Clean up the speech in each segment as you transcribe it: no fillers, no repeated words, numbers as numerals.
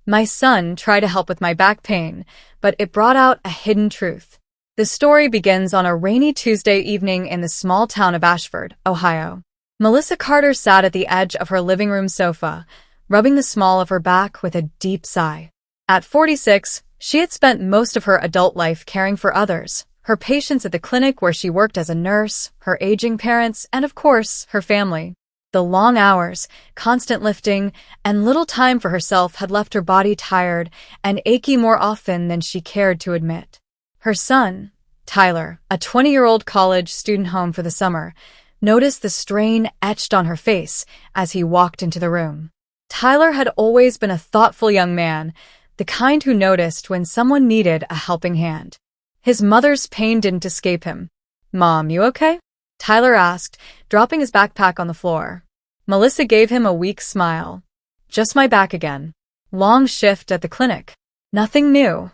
My son tried to help with my back pain, but it brought out a hidden truth. The story begins on a rainy Tuesday evening in the small town of Ashford, Ohio. Melissa Carter sat at the edge of her living room sofa, rubbing the small of her back with a deep sigh. At 46, she had spent most of her adult life caring for others, her patients at the clinic where she worked as a nurse, her aging parents, and of course, her family. The long hours, constant lifting, and little time for herself had left her body tired and achy more often than she cared to admit. Her son, Tyler, a 20-year-old college student home for the summer, noticed the strain etched on her face as he walked into the room. Tyler had always been a thoughtful young man, the kind who noticed when someone needed a helping hand. His mother's pain didn't escape him. "Mom, you okay?" Tyler asked, dropping his backpack on the floor. Melissa gave him a weak smile. "Just my back again. Long shift at the clinic. Nothing new."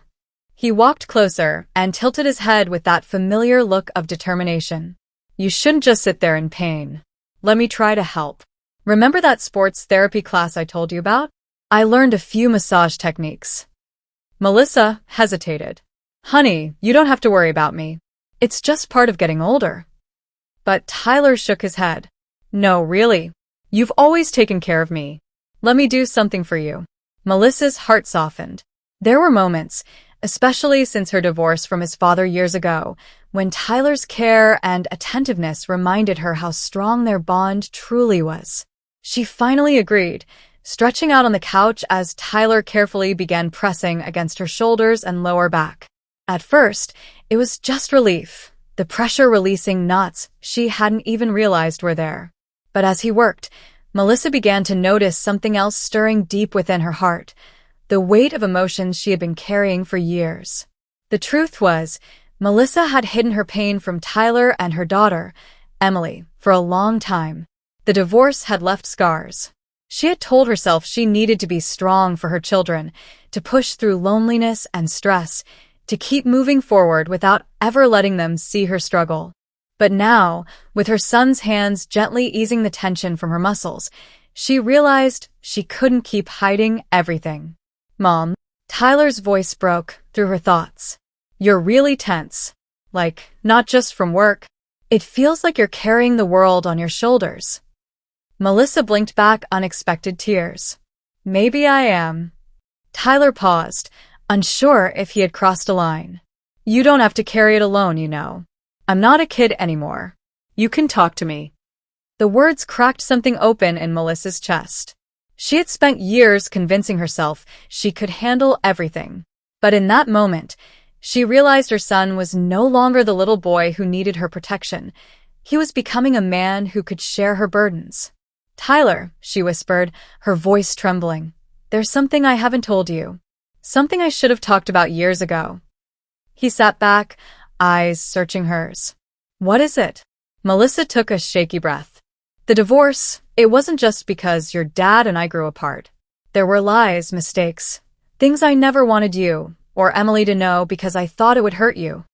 He walked closer and tilted his head with that familiar look of determination. "You shouldn't just sit there in pain. Let me try to help. Remember that sports therapy class I told you about? I learned a few massage techniques." Melissa hesitated. "Honey, you don't have to worry about me. It's just part of getting older." But Tyler shook his head. "No, really. You've always taken care of me. Let me do something for you." Melissa's heart softened. There were moments, especially since her divorce from his father years ago, when Tyler's care and attentiveness reminded her how strong their bond truly was. She finally agreed, stretching out on the couch as Tyler carefully began pressing against her shoulders and lower back. At first, it was just relief, the pressure releasing knots she hadn't even realized were there. But as he worked, Melissa began to notice something else stirring deep within her heart, the weight of emotions she had been carrying for years. The truth was, Melissa had hidden her pain from Tyler and her daughter, Emily, for a long time. The divorce had left scars. She had told herself she needed to be strong for her children, to push through loneliness and stress, to keep moving forward without ever letting them see her struggle. But now, with her son's hands gently easing the tension from her muscles, she realized she couldn't keep hiding everything. "Mom," Tyler's voice broke through her thoughts. "You're really tense. Like, not just from work. It feels like you're carrying the world on your shoulders." Melissa blinked back unexpected tears. "Maybe I am." Tyler paused, unsure if he had crossed a line. "You don't have to carry it alone, you know. I'm not a kid anymore. You can talk to me." The words cracked something open in Melissa's chest. She had spent years convincing herself she could handle everything. But in that moment, she realized her son was no longer the little boy who needed her protection. He was becoming a man who could share her burdens. "Tyler," she whispered, her voice trembling, "there's something I haven't told you. Something I should have talked about years ago." He sat back, eyes searching hers. "What is it?" Melissa took a shaky breath. "The divorce, it wasn't just because your dad and I grew apart. There were lies, mistakes, things I never wanted you or Emily to know because I thought it would hurt you."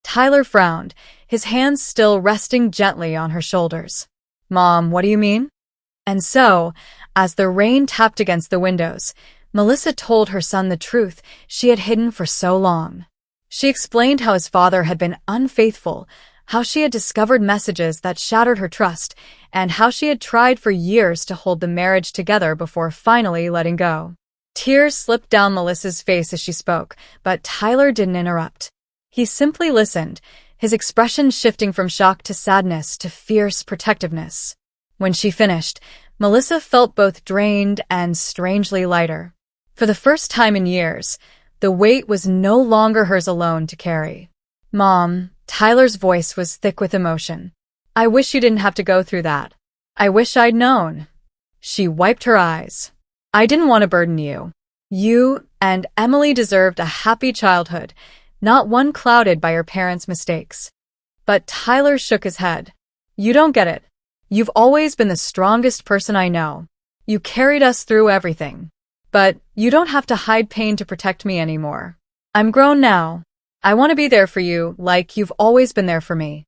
Tyler frowned, his hands still resting gently on her shoulders. "Mom, what do you mean?" And so, as the rain tapped against the windows, Melissa told her son the truth she had hidden for so long. She explained how his father had been unfaithful, how she had discovered messages that shattered her trust, and how she had tried for years to hold the marriage together before finally letting go. Tears slipped down Melissa's face as she spoke, but Tyler didn't interrupt. He simply listened, his expression shifting from shock to sadness to fierce protectiveness. When she finished, Melissa felt both drained and strangely lighter. For the first time in years, the weight was no longer hers alone to carry. "Mom," Tyler's voice was thick with emotion. "I wish you didn't have to go through that. I wish I'd known." She wiped her eyes. "I didn't want to burden you. You and Emily deserved a happy childhood, not one clouded by your parents' mistakes." But Tyler shook his head. "You don't get it. You've always been the strongest person I know. You carried us through everything. But you don't have to hide pain to protect me anymore. I'm grown now. I want to be there for you like you've always been there for me."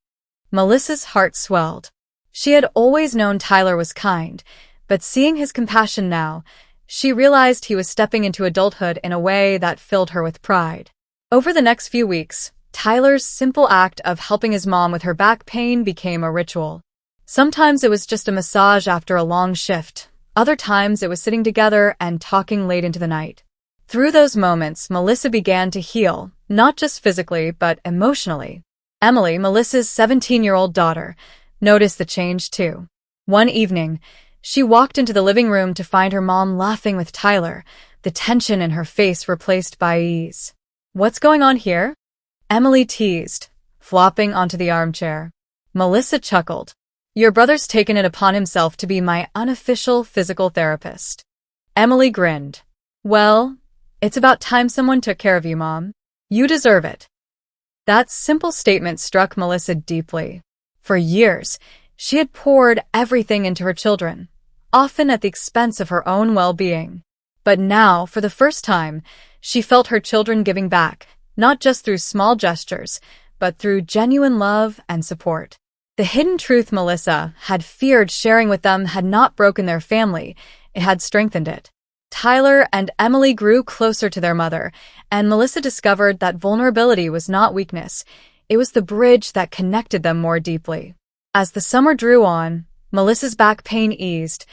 Melissa's heart swelled. She had always known Tyler was kind, but seeing his compassion now, She realized he was stepping into adulthood in a way that filled her with pride. Over the next few weeks, Tyler's simple act of helping his mom with her back pain became a ritual. Sometimes it was just a massage after a long shift. Other times it was sitting together and talking late into the night. Through those moments, Melissa began to heal, not just physically, but emotionally. Emily, Melissa's 17-year-old daughter, noticed the change too. One evening, she walked into the living room to find her mom laughing with Tyler, the tension in her face replaced by ease. "What's going on here?" Emily teased, flopping onto the armchair. Melissa chuckled. "Your brother's taken it upon himself to be my unofficial physical therapist." Emily grinned. "Well, it's about time someone took care of you, Mom. You deserve it." That simple statement struck Melissa deeply. For years, she had poured everything into her children, often at the expense of her own well-being. But now, for the first time, she felt her children giving back, not just through small gestures, but through genuine love and support. The hidden truth Melissa had feared sharing with them had not broken their family, it had strengthened it. Tyler and Emily grew closer to their mother, and Melissa discovered that vulnerability was not weakness, it was the bridge that connected them more deeply. As the summer drew on, Melissa's back pain eased,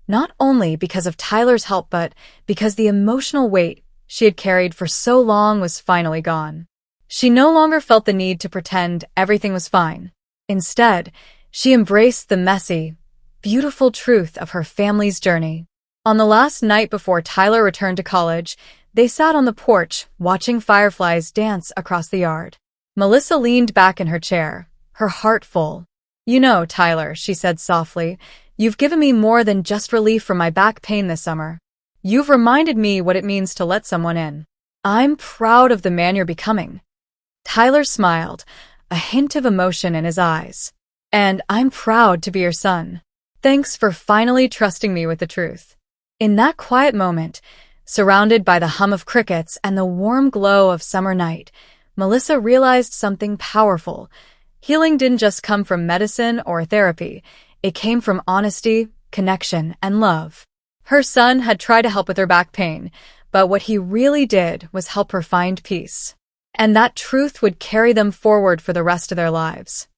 not only because of Tyler's help but because the emotional weight she had carried for so long was finally gone. She no longer felt the need to pretend everything was fine. Instead, she embraced the messy, beautiful truth of her family's journey. On the last night before Tyler returned to college, they sat on the porch watching fireflies dance across the yard. Melissa leaned back in her chair, her heart full. "You know, Tyler," she said softly, "you've given me more than just relief from my back pain this summer. You've reminded me what it means to let someone in. I'm proud of the man you're becoming." Tyler smiled, a hint of emotion in his eyes. "And I'm proud to be your son. Thanks for finally trusting me with the truth." In that quiet moment, surrounded by the hum of crickets and the warm glow of summer night, Melissa realized something powerful. Healing didn't just come from medicine or therapy. It came from honesty, connection, and love. Her son had tried to help with her back pain, but what he really did was help her find peace. And that truth would carry them forward for the rest of their lives.